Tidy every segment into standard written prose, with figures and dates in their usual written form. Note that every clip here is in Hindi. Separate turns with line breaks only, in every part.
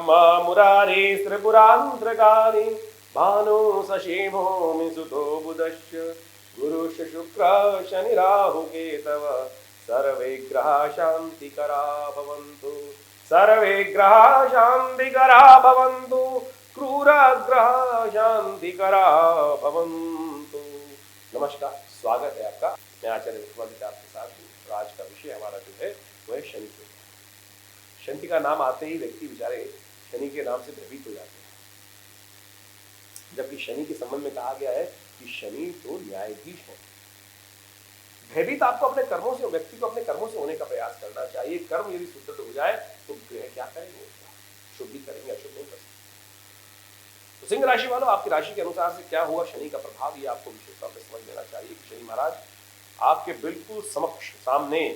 ब्रह्मा मुरारी त्रिपुरांतकारि भानु शशिभो सुतो बुधश्च गुरुश्च शुक्र शनि राहु केतव सर्वे ग्रहा शांतिकरा भवन्तु सर्वे ग्रहा शांतिकरा भवन्तु क्रूर ग्रहा शांतिकरा भवन्तु। नमस्कार, स्वागत है आपका। मैं आचार्य विक्रमादित्य आपके साथ हूँ। आज का विषय हमारा जो है वह शनि से। शनि का नाम आते ही व्यक्ति बेचारे शनि के नाम से भयभीत हो जाते हैं, जबकि शनि के संबंध में कहा गया है कि शनि तो न्यायाधीश है। भयभीत आपको अपने कर्मों से, व्यक्ति को अपने कर्मों से होने का प्रयास करना चाहिए। कर्म यदि सुदृढ़ हो जाए तो ग्रह क्या करेंगे, शुभ भी करेंगे, अशुभ नहीं कर सकते। तो सिंह राशि वालों, आपकी राशि के अनुसार से क्या हुआ शनि का प्रभाव, ये आपको विशेष तौर पर समझ लेना चाहिए कि शनि महाराज आपके बिल्कुल समक्ष सामने।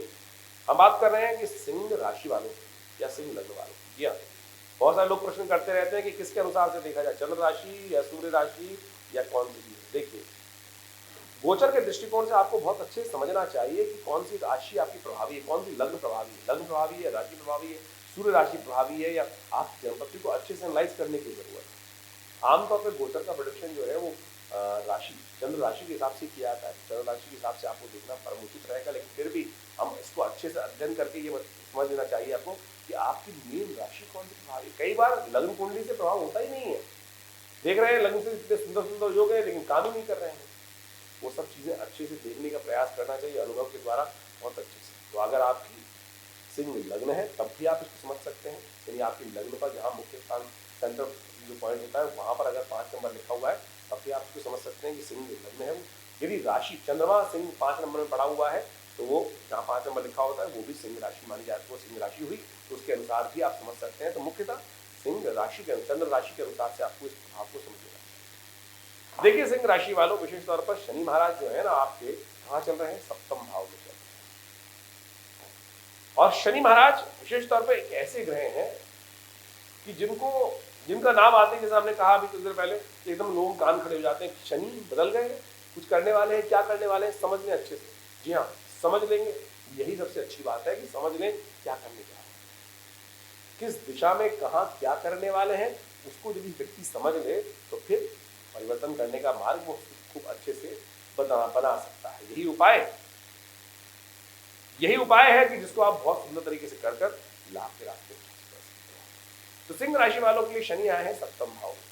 हम बात कर रहे हैं कि सिंह राशि वालों या सिंह लग्न वालों। जी हाँ, बहुत सारे लोग प्रश्न करते रहते हैं कि किसके अनुसार से देखा जाए, चंद्र राशि या सूर्य राशि या कौन सी भी। देखिए, गोचर के दृष्टिकोण से आपको बहुत अच्छे से समझना चाहिए कि कौन सी राशि आपकी प्रभावी है, कौन सी लग्न प्रभावी है। लग्न प्रभावी है, राशि प्रभावी है, सूर्य राशि प्रभावी है, या आप जन्मपति को अच्छे से एनालाइज करने की जरूरत है। आमतौर पर गोचर का प्रेडिक्शन जो है वो राशि, चंद्र राशि के हिसाब से किया जाता है। चंद्र राशि के हिसाब से आपको देखना परम उचित रहेगा, लेकिन फिर भी हम इसको अच्छे से अध्ययन करके ये समझ लेना चाहिए आपको कि आपकी मेन राशि कौन सी प्रभावी। कई बार लग्न कुंडली से प्रभाव होता ही नहीं है। देख रहे हैं लग्न से इतने सुंदर सुंदर योग है, लेकिन काम ही नहीं कर रहे हैं। वो सब चीजें अच्छे से देखने का प्रयास करना चाहिए अनुभव के द्वारा, बहुत अच्छे से। तो अगर आपकी सिंह लग्न है तब भी आप इसको समझ सकते हैं। यानी आपकी लग्न पर जहाँ मुख्य स्थान सेंटर जो पॉइंट होता है वहां पर अगर 5 नंबर लिखा हुआ है तब भी आप इसको समझ सकते हैं कि सिंह लग्न है वो। यदि राशि चंद्रमा सिंह 5 नंबर में पड़ा हुआ है तो वो जहाँ 5 नंबर लिखा होता है वो भी सिंह राशि मानी जाती है, वो सिंह राशि हुई, तो उसके अनुसार भी आप समझ सकते हैं। तो मुख्यतः सिंह राशि के, चंद्र राशि के अनुसार से आपको इस प्रभाव को समझना। देखिए सिंह राशि वालों, विशेष तौर पर शनि महाराज जो है ना आपके कहाँ चल रहे हैं, सप्तम भाव में चल रहे हैं। और शनि महाराज विशेष तौर पर एक ऐसे ग्रह हैं कि जिनका नाम आते हैं, जैसे हमने कहा अभी कुछ देर पहले, एकदम लोग कान खड़े हो जाते हैं कि शनि बदल गए, कुछ करने वाले हैं, क्या करने वाले हैं, समझ लें अच्छे से। जी हाँ, समझ लेंगे, यही सबसे अच्छी बात है कि समझ लें क्या करने जा रहे हैं, किस दिशा में कहाँ क्या करने वाले हैं। उसको यदि व्यक्ति समझ ले तो फिर परिवर्तन करने का मार्ग वो खूब अच्छे से बना सकता है। यही उपाय है कि जिसको आप बहुत सुंदर तरीके से कर लाभ के रास्ते। तो सिंह राशि वालों के लिए शनि आए हैं सप्तम भाव में।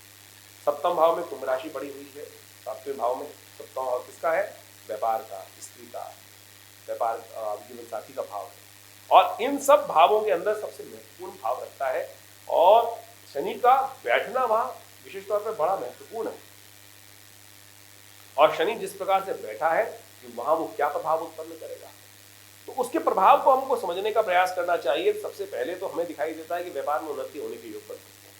सप्तम भाव में कुंभ राशि पड़ी हुई है। 7वें भाव में, सप्तम भाव किसका है, व्यापार का, स्त्री का, व्यापार जीवन साथी का भाव है। और इन सब भावों के अंदर सबसे महत्वपूर्ण भाव रखता है, और शनि का बैठना वहां विशेष तौर पर बड़ा महत्वपूर्ण है। और शनि जिस प्रकार से बैठा है कि वहां वो क्या प्रभाव उत्पन्न करेगा, तो उसके प्रभाव को हमको समझने का प्रयास करना चाहिए। सबसे पहले तो हमें दिखाई देता है कि व्यापार में उन्नति होने के योग बन सकते हैं,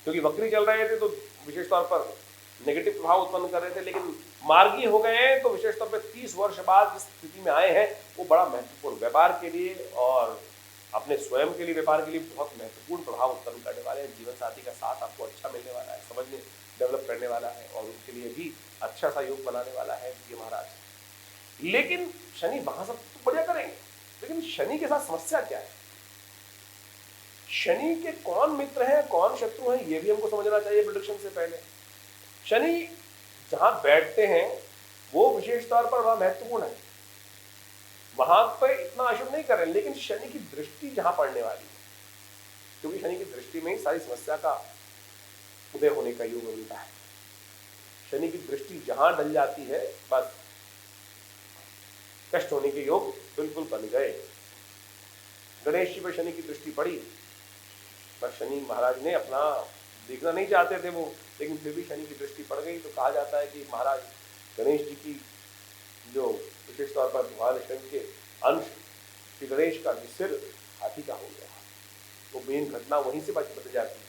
क्योंकि वक्री चल रहे थे तो विशेष तौर पर नेगेटिव प्रभाव उत्पन्न कर रहे थे, लेकिन मार्गी हो गए हैं तो विशेष तौर पर 30 वर्ष बाद जिस स्थिति में आए हैं वो बड़ा महत्वपूर्ण व्यापार के लिए और अपने स्वयं के लिए, व्यापार के लिए बहुत महत्वपूर्ण प्रभाव उत्पन्न करने वाले हैं। जीवन साथी का साथ आपको अच्छा मिलने वाला है, समझने डेवलप करने वाला है, और उनके लिए भी अच्छा सा योग बनाने वाला है ये महाराज। लेकिन शनि वहां सब तो बढ़िया करेंगे, लेकिन शनि के साथ समस्या क्या है, शनि के कौन मित्र हैं कौन शत्रु हैं, ये भी हमको समझना चाहिए प्रेडिक्शन से पहले। शनि जहां बैठते हैं वो विशेष तौर पर वहां महत्वपूर्ण है, वहां पर इतना अशुभ नहीं कर रहे, लेकिन शनि की दृष्टि जहां पड़ने वाली है, क्योंकि शनि की दृष्टि में ही सारी समस्या का उदय होने का योग मिलता है। शनि की दृष्टि जहां डल जाती है बस कष्ट होने के योग बिल्कुल बन गए। गणेश जी पर शनि की दृष्टि पड़ी, पर शनि महाराज ने अपना देखना नहीं चाहते थे वो, लेकिन फिर भी शनि की दृष्टि पड़ गई। तो कहा जाता है कि महाराज गणेश जी की जो विशेष तौर पर भगवान शनि के अंश श्री गणेश का सिर हाथी का हो गया, वो मेन घटना वहीं से बच जाती है।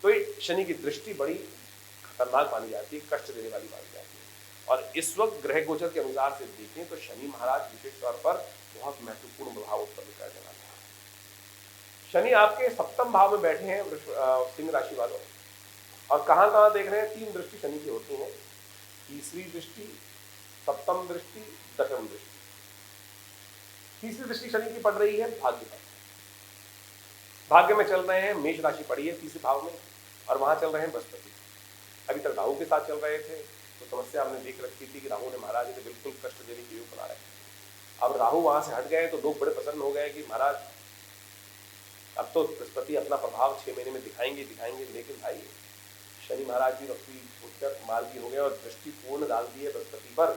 तो शनि की दृष्टि बड़ी खतरनाक मानी जाती है, कष्ट देने वाली मानी जाती है। और इस वक्त ग्रह गोचर के अनुसार से देखें तो शनि महाराज विशेष तौर पर बहुत महत्वपूर्ण प्रभाव उत्पन्न करने वाला है। शनि आपके सप्तम भाव में बैठे हैं सिंह राशि वालों, और कहां कहां देख रहे हैं, 3 दृष्टि शनि की होती हैं, तीसरी दृष्टि, सप्तम दृष्टि, दशम दृष्टि। तीसरी दृष्टि शनि की पड़ रही है भाग्य पर। भाग्य में चल रहे हैं, मेष राशि पड़ी है तीसरे भाव में, और वहां चल रहे हैं बृहस्पति। अभी तक राहु के साथ चल रहे थे, तो समस्या हमने देख रखी थी कि राहु ने महाराज ने बिल्कुल कष्ट देने के योग बना रहे हैं। अब राहु वहां से हट गए तो लोग बड़े प्रसन्न हो गए कि महाराज अब तो बृहस्पति अपना प्रभाव 6 महीने में दिखाएंगे। लेकिन भाई शनि महाराज जी अपनी उत्तर मार्गी हो गए और दृष्टि पूर्ण डाल दी है बृहस्पति पर,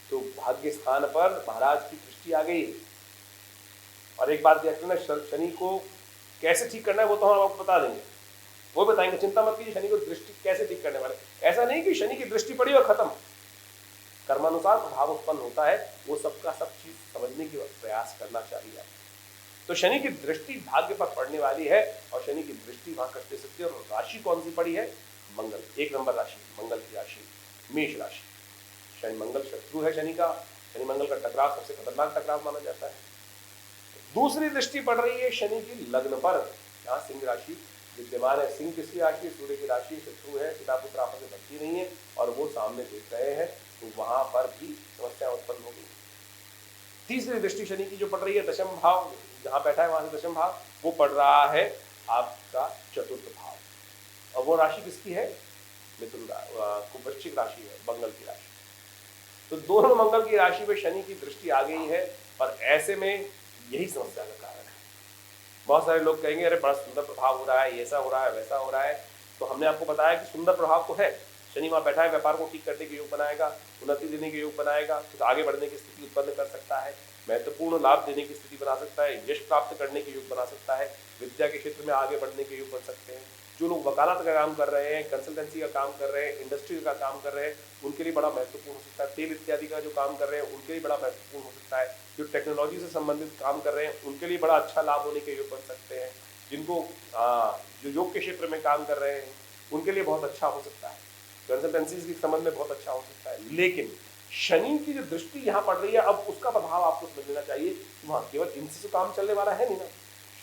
तो भाग्य स्थान पर महाराज की दृष्टि आ गई। और एक बात देखते ना, शनि को कैसे ठीक करना है वो तो हम आपको बता देंगे, वो बताएंगे, चिंता मत कीजिए। शनि को दृष्टि कैसे ठीक करने वाले, ऐसा नहीं कि शनि की दृष्टि पड़ी और खत्म। कर्मानुसार प्रभाव उत्पन्न होता है, वो सबका सब चीज समझने की प्रयास करना चाहिए। तो शनि की दृष्टि भाग्य पर पड़ने वाली है, और शनि की दृष्टि वहां कष्ट दे सकती है। और राशि कौन सी पड़ी है? मंगल, 1 नंबर राशि, मंगल की राशि मेष राशि। शनि मंगल शत्रु है शनि का, शनि मंगल का टकराव सबसे खतरनाक टकराव माना जाता है। दूसरी दृष्टि पड़ रही है शनि की लग्न पर, यहाँ सिंह राशि विद्यमान है। सिंह किसकी राशि? सूर्य की राशि, शत्रु है, पिता पुत्र आपस में बनती नहीं है, और वो सामने देख रहे हैं, तो वहां पर भी समस्या उत्पन्न हो गई। तीसरी दृष्टि शनि की जो पड़ रही है दशम भाव, जहां बैठा है वहां से दशम भाव, वो पड़ रहा है आपका चतुर्थ भाव, और वो राशि किसकी है? मिथुन वृश्चिक राशि है, मंगल की राशि। तो दोनों मंगल की राशि में शनि की दृष्टि आ गई है, और ऐसे में यही समस्या का कारण है। बहुत सारे लोग कहेंगे अरे बड़ा सुंदर प्रभाव हो रहा है, ऐसा हो रहा है, वैसा हो रहा है। तो हमने आपको बताया कि सुंदर प्रभाव तो है, शनि वहां बैठा है, व्यापार को ठीक करने के योग बनाएगा, उन्नति देने के योग बनाएगा, कुछ आगे बढ़ने की स्थिति उत्पन्न कर सकता है, महत्वपूर्ण लाभ देने की स्थिति बना सकता है, यश प्राप्त करने के योग बना सकता है, विद्या के क्षेत्र में आगे बढ़ने के योग बन सकते हैं। जो लोग वकालत का काम कर रहे हैं, कंसल्टेंसी का काम कर रहे हैं, इंडस्ट्री का काम कर रहे हैं, उनके लिए बड़ा महत्वपूर्ण हो सकता है। तेल इत्यादि का जो काम कर रहे हैं उनके लिए बड़ा महत्वपूर्ण हो सकता है। जो टेक्नोलॉजी से संबंधित काम कर रहे हैं उनके लिए बड़ा अच्छा लाभ होने के योग बन सकते हैं। जिनको जो योग के क्षेत्र में काम कर रहे हैं उनके लिए बहुत अच्छा हो सकता है, कंसल्टेंसी के संबंध में बहुत अच्छा हो सकता है। लेकिन शनि की जो दृष्टि यहाँ पड़ रही है, अब उसका प्रभाव आपको समझ लेना चाहिए। वहां केवल इनसे तो काम चलने वाला है नहीं ना,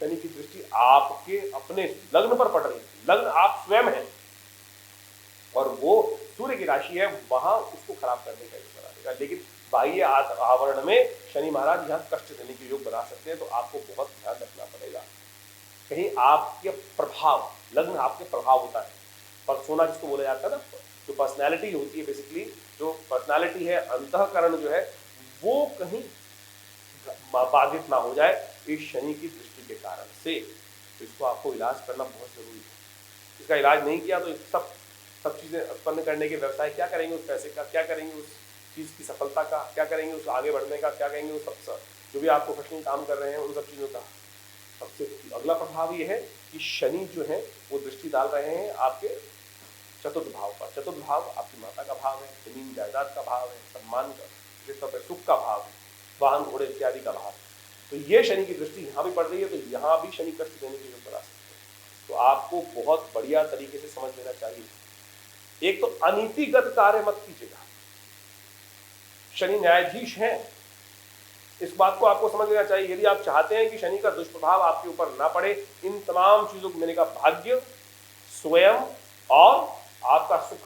शनि की दृष्टि आपके अपने लग्न पर पड़ रही है, लग्न आप स्वयं हैं, और वो सूर्य की राशि है, वहां उसको खराब करने का योग बना देगा। लेकिन बाह्य आवरण में शनि महाराज यहाँ कष्ट देने के योग बना सकते हैं, तो आपको बहुत ध्यान रखना पड़ेगा। कहीं आपके प्रभाव, लग्न आपके प्रभाव होता है, परसोना जिसको बोला जाता है ना, जो पर्सनैलिटी होती है, बेसिकली जो पर्सनैलिटी है, अंतःकरण जो है, वो कहीं बाधित ना हो जाए इस शनि की दृष्टि के कारण से। तो इसको आपको इलाज करना बहुत जरूरी है। इसका इलाज नहीं किया तो सब चीजें उत्पन्न करने के व्यवसाय क्या करेंगे, उस पैसे का क्या करेंगे, उस चीज की सफलता का क्या करेंगे, उस आगे बढ़ने का क्या करेंगे, उस सब जो भी आप प्रोफेशनल काम कर रहे हैं उन सब चीजों का। सबसे अगला प्रभाव ये है कि शनि जो है वो दृष्टि डाल रहे हैं आपके चतुर्थ भाव पर। चतुर्थ भाव आपकी माता का भाव है, जमीन जायदाद का भाव है, सम्मान का, सुख का भाव है, वाहन घोड़े इत्यादि का भाव। तो ये शनि की दृष्टि यहाँ भी पड़ रही है, तो यहाँ भी शनि कष्ट देने के योग बना सकते हैं। तो आपको बहुत बढ़िया तरीके से समझ लेना चाहिए। एक तो अनीतिगत कार्य मत कीजिएगा, शनि न्यायाधीश हैं, इस बात को आपको समझ लेना चाहिए। यदि आप चाहते हैं कि शनि का दुष्प्रभाव आपके ऊपर ना पड़े, इन तमाम चीजों को, मैंने कहा भाग्य, स्वयं और आपका सुख,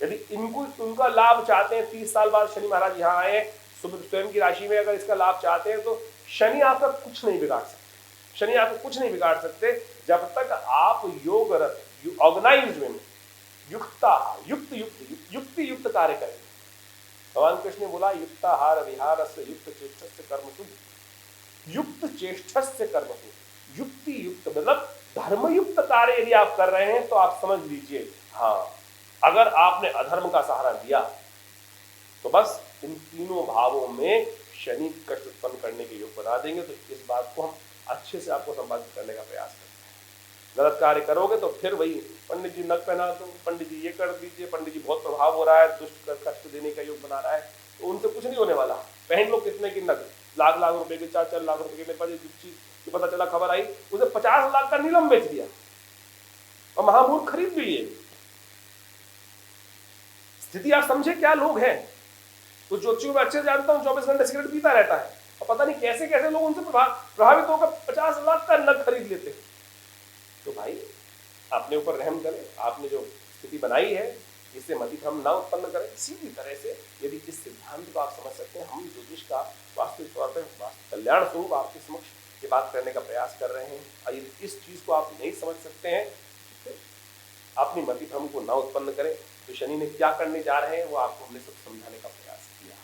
यदि इनका लाभ चाहते हैं, 30 साल बाद शनि महाराज यहाँ आए स्वयं की राशि में, अगर इसका लाभ चाहते हैं तो शनि आपका कुछ नहीं बिगाड़ सकते। शनि आपको कुछ नहीं बिगाड़ सकते जब तक आप योगरत, ऑर्गेनाइज्ड में युक्त कार्य करें। भगवान कृष्ण ने बोला युक्ताहार विहारस्य युक्त चेष्टस्य कर्मसु, युक्त चेष्टस्य कर्मसु, युक्त मतलब धर्मयुक्त कार्य यदि आप कर रहे हैं तो आप समझ लीजिए, हाँ, अगर आपने अधर्म का सहारा दिया तो बस इन तीनों भावों में शनि कष्ट उत्पन्न करने के योग बना देंगे। तो इस बात को हम अच्छे से आपको संपादित करने का प्रयास करते हैं। गलत कार्य करोगे तो फिर वही, पंडित जी नग पहना दो, पंडित जी ये कर दीजिए, पंडित जी बहुत प्रभाव हो रहा है, दुष्ट कष्ट देने का योग बना रहा है, तो उनसे कुछ नहीं होने वाला। पहन लो कितने की नग, लाख लाख रुपए के, 4-4 लाख रुपए के। मेरे पास चीज की पता चला, खबर आई, उसे 50 लाख का नीलम बेच दिया और महामूर्ख खरीद भी लिए। स्थिति आप समझे क्या लोग हैं। तो ज्योतिषियों में अच्छे से जानता हूँ, 24 घंटे सिगरेट पीता रहता है, और पता नहीं कैसे कैसे लोग उनसे प्रभावित होकर 50 लाख का नग खरीद लेते हैं। तो भाई अपने ऊपर रहम करें, आपने जो स्थिति बनाई है इससे मतिभ्रम ना उत्पन्न करें। सीधी तरह से यदि इस सिद्धांत को आप समझ सकते हैं, हम ज्योतिष का वास्तविक तौर पर कल्याण स्वरूप आपके समक्ष ये बात करने का प्रयास कर रहे हैं। और इस चीज को आप नहीं समझ सकते हैं, अपनी मति भ्रम को ना उत्पन्न करें। तो शनि ने क्या करने जा रहे हैं वो आपको हमने सब समझाने का प्रयास किया।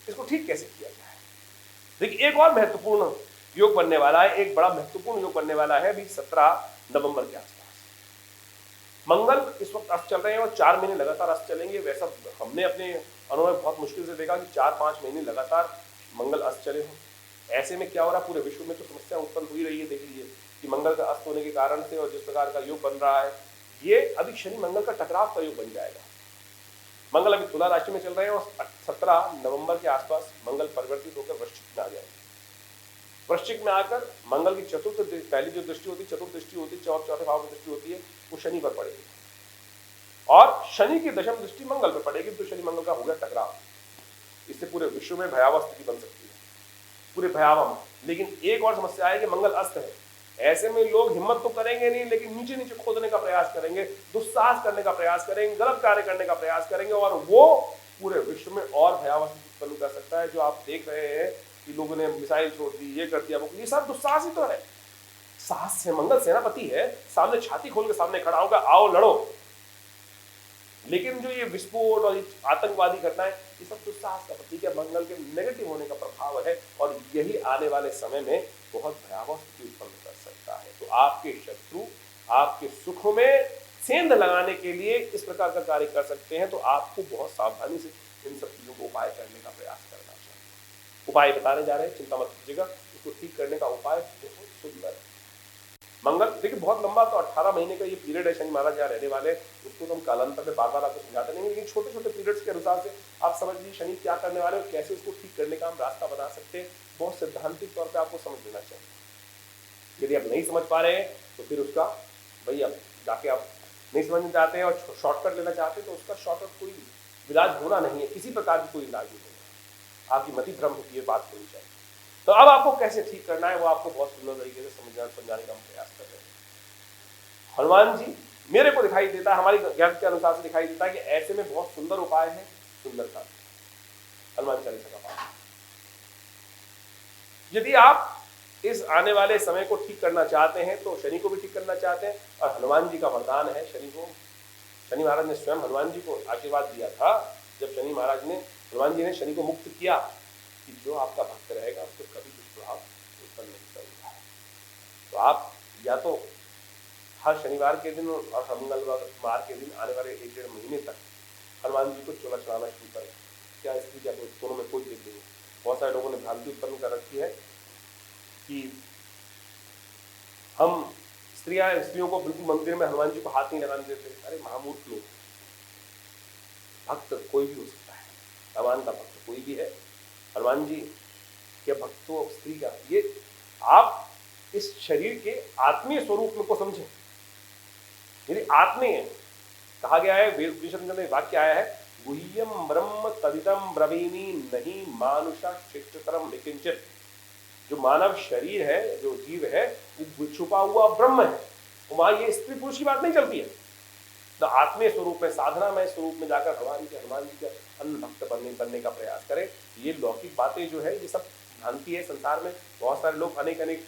इसको ठीक कैसे किया जाए? देखिए, एक और महत्वपूर्ण योग बनने वाला है, एक बड़ा महत्वपूर्ण योग बनने वाला है अभी 17 नवंबर के आसपास। मंगल इस वक्त अस्त चल रहे हैं और 4 महीने लगातार अस्त चलेंगे। वैसा हमने अपने अनुभव में बहुत मुश्किल से देखा कि 4-5 महीने लगातार मंगल अस्त चले हों। ऐसे में क्या हो रहा है, पूरे विश्व में तो समस्या उत्पन्न हुई रही है। देख लीजिए कि मंगल का अस्त होने के कारण से और जिस प्रकार का योग बन रहा है, ये अभी शनि मंगल का टकराव का योग बन जाएगा। मंगल अभी तुला राशि में चल रहे हैं और 17 नवंबर के आसपास मंगल परिवर्तित होकर वृश्चिक में आ जाएंगे। वृश्चिक में आकर मंगल की चतुर्थ पहली जो दृष्टि होती है, चतुर्थ दृष्टि होती है, चौथे भाव की दृष्टि होती है, वो शनि पर पड़ेगी और शनि की दशम दृष्टि मंगल पर पड़ेगी। तो शनि मंगल का हो गया टकराव। इससे पूरे विश्व में भयावह स्थिति बन सकती है, पूरे भयावह। लेकिन एक और समस्या है कि मंगल अस्त है। ऐसे में लोग हिम्मत तो करेंगे नहीं, लेकिन नीचे नीचे खोदने का प्रयास करेंगे, दुस्साहस करने का प्रयास करेंगे, गलत कार्य करने का प्रयास करेंगे और वो पूरे विश्व में और भयावह स्थिति उत्पन्न कर सकता है। जो आप देख रहे हैं कि लोगों ने मिसाइल छोड़ दी, ये कर दिया, वो, ये सब दुस्साहस ही तो है। साहस से मंगल सेनापति है, सामने छाती खोल के सामने खड़ा होगा, आओ लड़ो। लेकिन जो ये विस्फोट और आतंकवादी घटनाएं, ये सब दुस्साहस का प्रतीक है, मंगल के नेगेटिव होने का प्रभाव है और यही आने वाले समय में बहुत भयावह स्थिति उत्पन्न कर सकता है। तो आपके शत्रु आपके सुख में सेंध लगाने के लिए इस प्रकार का कार्य कर सकते हैं। तो आपको बहुत सावधानी से इन सब चीजों को उपाय करने का प्रयास करना चाहिए। उपाय बताने जा रहे हैं, चिंता मत कीजिएगा। इसको ठीक करने का उपाय बहुत सुंदर है। मंगल देखिए बहुत लंबा, तो 18 महीने का ये पीरियड है शनि महाराज यहाँ रहने वाले। उसको तो हम कालांतर में बार बार आपको समझाते नहीं, लेकिन छोटे छोटे पीरियड्स के अनुसार से आप समझ लीजिए शनि क्या करने वाले और कैसे उसको ठीक करने का हम रास्ता बना सकते हैं। बहुत सिद्धांतिक तौर पर आपको समझ लेना चाहिए। यदि आप नहीं समझ पा रहे हैं तो फिर उसका भाई आप जाके आप नहीं समझना चाहते हैं और शॉर्टकट लेना चाहते हैं तो उसका शॉर्टकट कोई इलाज होना नहीं है, किसी प्रकार की कोई इलाज नहीं है। आपकी मति भ्रम होती है, बात होनी चाहिए। तो अब आपको कैसे ठीक करना है वो आपको बहुत सुंदर तरीके से समझाने का हम प्रयास कर रहे हैं। हनुमान जी मेरे को दिखाई देता है, हमारी ज्ञान के अनुसार से दिखाई देता है कि ऐसे में बहुत सुंदर उपाय है, सुंदरता हनुमान चालीसा का पाठ। यदि आप इस आने वाले समय को ठीक करना चाहते हैं तो शनि को भी ठीक करना चाहते हैं और हनुमान जी का वरदान है शनि को। शनि महाराज ने स्वयं हनुमान जी को आशीर्वाद दिया था जब हनुमान जी ने शनि को मुक्त किया कि जो आपका भक्त रहेगा उसको कभी दुष्प्रभाव उत्पन्न नहीं करेगा। तो आप या तो हर शनिवार के दिन और हर मंगलवार के दिन आने वाले 1-1.5 महीने तक हनुमान जी को चोला चढ़ाना शुरू करें। क्या स्त्री क्या दोनों में कोई भेद नहीं है। बहुत सारे लोगों ने भ्रांति उत्पन्न कर रखी है कि हम स्त्रियों को बिल्कुल मंदिर में हनुमान जी को हाथ नहीं लगाने देते। अरे महामूर्ख लोग, भक्त कोई भी हो सकता है, भगवान का भक्त कोई भी है। हनुमान जी के भक्तों स्त्री का, ये आप इस शरीर के आत्मीय स्वरूप में को समझें। यदि आत्मीय कहा गया है, वेद उपनिषद में वाक्य आया है, गुह्यम ब्रह्म तदिदम ब्रवीमि नहीं मानुषा श्रेष्ठतरम विकिंचित। जो मानव शरीर है, जो जीव है, वो छुपा हुआ ब्रह्म है। वहां ये स्त्री पुरुष की बात नहीं चलती है। तो आत्मीय स्वरूप में, साधनामय स्वरूप में जाकर हनुमान जी के अन्य भक्त बनने का प्रयास करें। ये लौकिक बातें जो है ये सब भ्रांति है। संसार में बहुत सारे लोग अनेक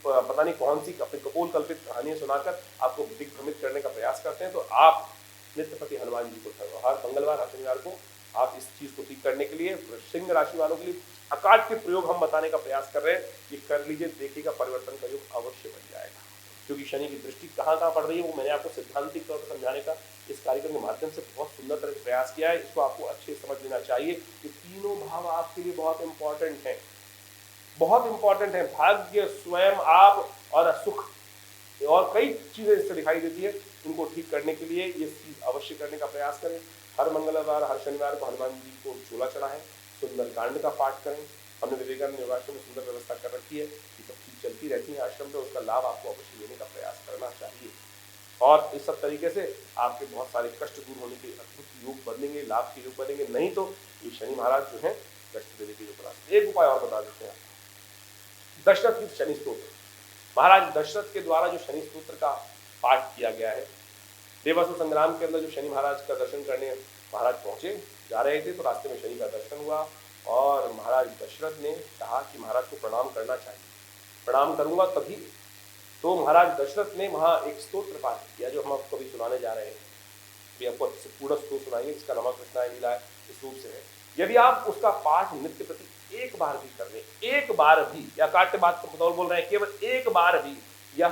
पता नहीं कौन सी कपोल कल्पित कहानियां सुनाकर आपको दिग्भ्रमित करने का प्रयास करते हैं। तो आप नित्यपति हनुमान जी को हर मंगलवार हर शनिवार को आप इस चीज को ठीक करने के लिए सिंह राशि वालों के लिए अकाट के प्रयोग हम बताने का प्रयास कर रहे हैं। ये कर लीजिए, देखिएगा परिवर्तन का योग अवश्य बन जाएगा। क्योंकि शनि की दृष्टि कहाँ कहाँ पड़ रही है वो मैंने आपको सिद्धांतिक तौर पर समझाने का इस कार्यक्रम के माध्यम से बहुत सुंदर तरह से प्रयास किया है। इसको आपको अच्छे समझ लेना चाहिए कि तीनों भाव आपके लिए बहुत इंपॉर्टेंट हैं, बहुत इंपॉर्टेंट है। भाग्य, स्वयं, आप और सुख और कई चीजें इससे दिखाई देती है। इनको ठीक करने के लिए ये चीज अवश्य करने का प्रयास करें। हर मंगलवार हर शनिवार को हनुमान जी को चोला चढ़ाएं, सुंदर कांड का पाठ करें। हमने विवेकानंद योगाश्रम में सुंदर व्यवस्था कर रखी है, ये सब चीज चलती रहती है आश्रम में, उसका लाभ आपको अवश्य लेने का प्रयास करना चाहिए। और इस सब तरीके से आपके बहुत सारे कष्ट दूर होने के अद्भुत योग बनेंगे, लाभ के योग बनेंगे। नहीं तो ये शनि महाराज जो है कष्ट देने के योग बना। एक उपाय और बता देते हैं, दशरथ की शनि स्तोत्र। महाराज दशरथ के द्वारा जो शनि स्तोत्र का पाठ किया गया है, देवासुर संग्राम के अंदर जो शनि महाराज का दर्शन करने महाराज पहुंचे, जा रहे थे तो रास्ते में शनि का दर्शन हुआ और महाराज दशरथ ने कहा कि महाराज को प्रणाम करना चाहिए। प्रणाम करूंगा तभी। तो महाराज दशरथ ने वहां एक स्तोत्र पाठ किया जो हम आपको अभी सुनाने जा रहे हैं। भी आपको पूर्ण स्तोत्र सुनाएंगे, इसका नाम कृष्णाय लीला है, इस रूप से है। यदि आप उसका पाठ नित्य प्रति एक बार भी कर लें, एक बार भी, या काट्य बात को बतौर बोल रहे हैं, केवल एक बार भी, या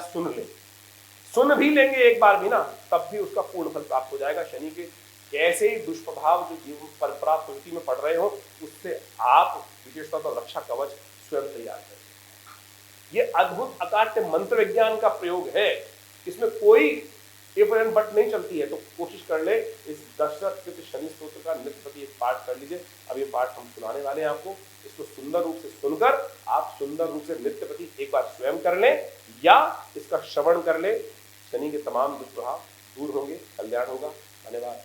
सुन भी लेंगे एक बार भी ना, तब भी उसका पूर्ण फल प्राप्त हो जाएगा। शनि के कैसे ही दुष्प्रभाव जो जीवन पर प्राप्त प्रवृत्ति में पड़ रहे हो, उससे आप विशेषतः तो रक्षा कवच स्वयं तैयार करें। ये अद्भुत अकाट्य मंत्र विज्ञान का प्रयोग है, इसमें कोई इफ एंड बट नहीं चलती है। तो कोशिश कर ले, इस दशरथ कृत शनि स्तोत्र का नित्य प्रति एक पाठ कर लीजिए। अब ये पाठ हम सुनाने वाले हैं आपको, इसको सुंदर रूप से सुनकर आप सुंदर रूप से नित्य प्रति एक बार स्वयं कर लें या इसका श्रवण कर ले। शनि के तमाम दुष्प्रभाव दूर होंगे, कल्याण होगा। धन्यवाद।